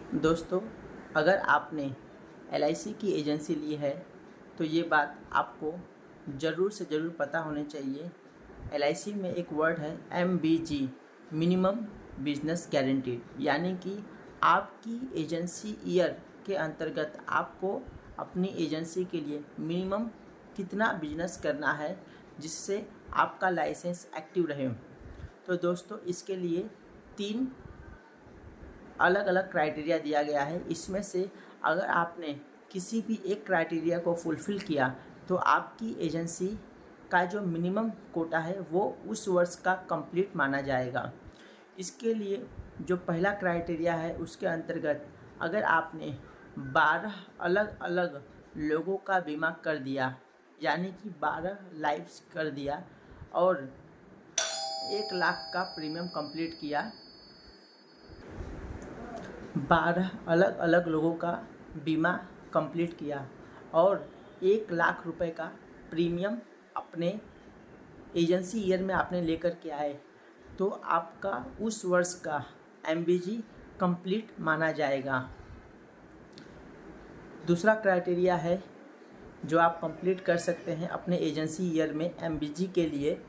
दोस्तों, अगर आपने एलआईसी की एजेंसी ली है तो ये बात आपको ज़रूर से ज़रूर पता होनी चाहिए। एलआईसी में एक वर्ड है एमबीजी, मिनिमम बिजनेस गारंटीड, यानी कि आपकी एजेंसी ईयर के अंतर्गत आपको अपनी एजेंसी के लिए मिनिमम कितना बिजनेस करना है जिससे आपका लाइसेंस एक्टिव रहे। तो दोस्तों, इसके लिए 3 अलग अलग क्राइटेरिया दिया गया है। इसमें से अगर आपने किसी भी एक क्राइटेरिया को फुलफ़िल किया तो आपकी एजेंसी का जो मिनिमम कोटा है वो उस वर्ष का कंप्लीट माना जाएगा। इसके लिए जो पहला क्राइटेरिया है उसके अंतर्गत अगर आपने 12 अलग अलग लोगों का बीमा कर दिया, यानी कि 12 लाइफ्स कर दिया और 1 लाख का प्रीमियम कंप्लीट किया, 12 अलग अलग लोगों का बीमा कंप्लीट किया और 1 लाख रुपए का प्रीमियम अपने एजेंसी ईयर में आपने लेकर के आए, तो आपका उस वर्ष का एमबीजी कंप्लीट माना जाएगा। दूसरा क्राइटेरिया है जो आप कंप्लीट कर सकते हैं अपने एजेंसी ईयर में एमबीजी के लिए,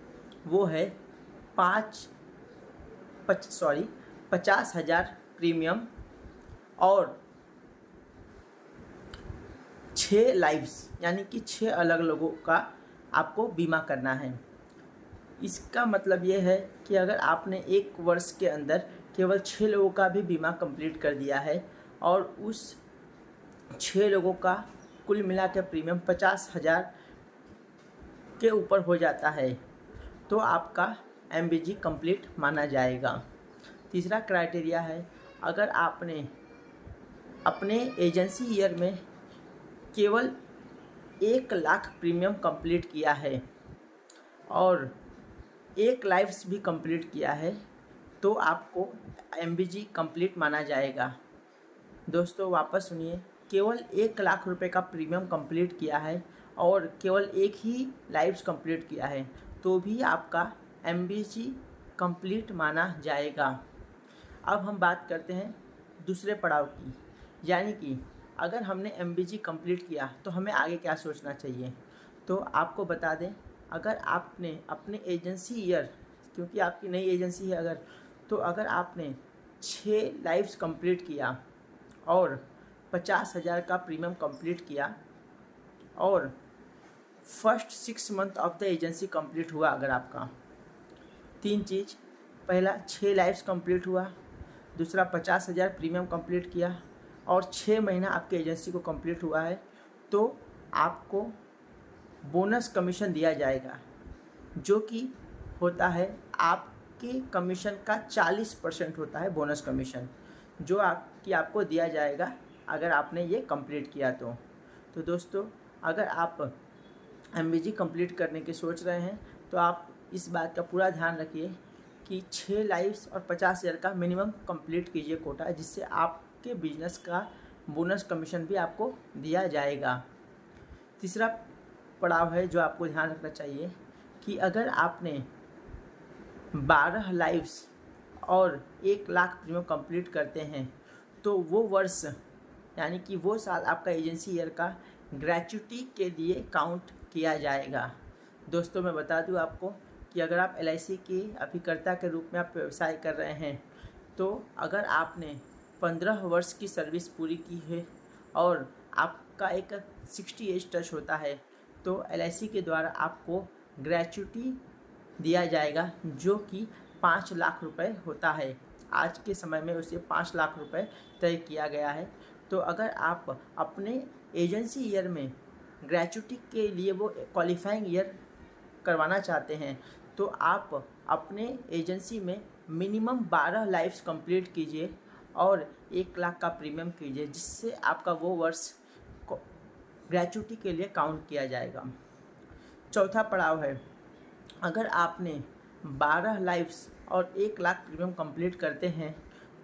वो है 50,000 प्रीमियम और 6 लाइव्स, यानी कि 6 अलग लोगों का आपको बीमा करना है। इसका मतलब ये है कि अगर आपने एक वर्ष के अंदर केवल 6 लोगों का भी बीमा कंप्लीट कर दिया है और उस 6 लोगों का कुल मिला के प्रीमियम 50,000 के ऊपर हो जाता है, तो आपका एमबीजी कंप्लीट माना जाएगा। तीसरा क्राइटेरिया है अगर आपने अपने एजेंसी ईयर में केवल 1 लाख प्रीमियम कंप्लीट किया है और 1 लाइफ्स भी कंप्लीट किया है, तो आपको एमबीजी कंप्लीट माना जाएगा। दोस्तों, वापस सुनिए, केवल 1 लाख रुपए का प्रीमियम कंप्लीट किया है और केवल 1 ही लाइफ्स कंप्लीट किया है, तो भी आपका एमबीजी कंप्लीट माना जाएगा। अब हम बात करते हैं दूसरे पड़ाव की, यानी कि अगर हमने एमबीजी कंप्लीट किया तो हमें आगे क्या सोचना चाहिए। तो आपको बता दें, अगर आपने अपने एजेंसी ईयर, क्योंकि आपकी नई एजेंसी है अगर आपने 6 लाइफ्स कंप्लीट किया और 50,000 का प्रीमियम कंप्लीट किया और first 6 month of the agency complete हुआ, अगर आपका 3 चीज़, पहला 6 लाइफ्स कंप्लीट हुआ, दूसरा 50,000 प्रीमियम कंप्लीट किया और 6 महीना आपके एजेंसी को कंप्लीट हुआ है, तो आपको बोनस कमीशन दिया जाएगा, जो कि होता है आपके कमीशन का 40% होता है बोनस कमीशन, जो आपको दिया जाएगा अगर आपने ये कंप्लीट किया तो दोस्तों, अगर आप एमबीजी कंप्लीट करने की सोच रहे हैं तो आप इस बात का पूरा ध्यान रखिए कि 6 लाइफ्स और 50,000 का मिनिमम कंप्लीट कीजिए कोटा, जिससे आपके बिजनेस का बोनस कमीशन भी आपको दिया जाएगा। तीसरा पड़ाव है जो आपको ध्यान रखना चाहिए कि अगर आपने 12 लाइफ्स और 1 लाख प्रीमियम कंप्लीट करते हैं तो वो वर्ष, यानी कि वो साल आपका एजेंसी ईयर का ग्रेच्युटी के लिए काउंट किया जाएगा। दोस्तों, मैं बता दूं आपको कि अगर आप एलआईसी के अभिकर्ता के रूप में आप व्यवसाय कर रहे हैं, तो अगर आपने 15 वर्ष की सर्विस पूरी की है और आपका एक 60 एज टच होता है, तो एलआईसी के द्वारा आपको ग्रेच्युटी दिया जाएगा, जो कि 5 लाख रुपए होता है। आज के समय में उसे 5 लाख रुपए तय किया गया है। तो अगर आप अपने एजेंसी ईयर में ग्रेच्युटी के लिए वो क्वालिफाइंग ईयर करवाना चाहते हैं, तो आप अपने एजेंसी में मिनिमम 12 लाइफ्स कंप्लीट कीजिए और 1 लाख का प्रीमियम कीजिए, जिससे आपका वो वर्ष ग्रेच्युटी के लिए काउंट किया जाएगा। चौथा पड़ाव है, अगर आपने 12 लाइफ्स और 1 लाख प्रीमियम कंप्लीट करते हैं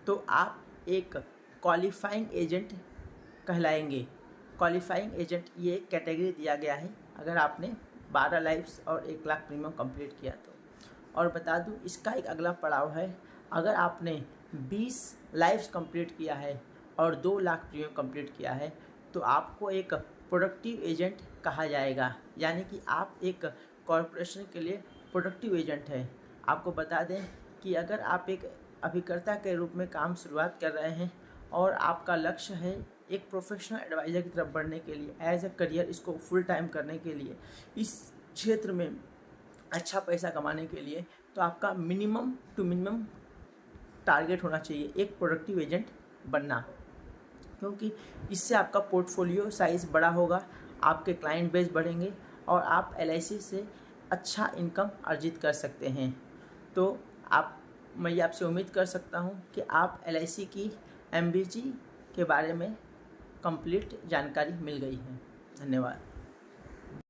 तो आप एक क्वालिफाइंग एजेंट कहलाएंगे। क्वालिफाइंग एजेंट ये कैटेगरी दिया गया है अगर आपने 12 लाइफ्स और 1 लाख प्रीमियम कंप्लीट किया तो। और बता दूं, इसका एक अगला पड़ाव है, अगर आपने 20 लाइफ्स कंप्लीट किया है और 2 लाख प्रीमियम कंप्लीट किया है तो आपको एक प्रोडक्टिव एजेंट कहा जाएगा, यानी कि आप एक कॉरपोरेशन के लिए प्रोडक्टिव एजेंट हैं। आपको बता दें कि अगर आप एक अभिकर्ता के रूप में काम शुरुआत कर रहे हैं और आपका लक्ष्य है एक प्रोफेशनल एडवाइज़र की तरफ बढ़ने के लिए, एज ए करियर इसको फुल टाइम करने के लिए, इस क्षेत्र में अच्छा पैसा कमाने के लिए, तो आपका मिनिमम टू मिनिमम टारगेट होना चाहिए एक प्रोडक्टिव एजेंट बनना, क्योंकि इससे आपका पोर्टफोलियो साइज़ बड़ा होगा, आपके क्लाइंट बेस बढ़ेंगे और आप LIC से अच्छा इनकम अर्जित कर सकते हैं। तो मैं ये आपसे उम्मीद कर सकता हूँ कि आप LIC की MBG के बारे में कंप्लीट जानकारी मिल गई है। धन्यवाद।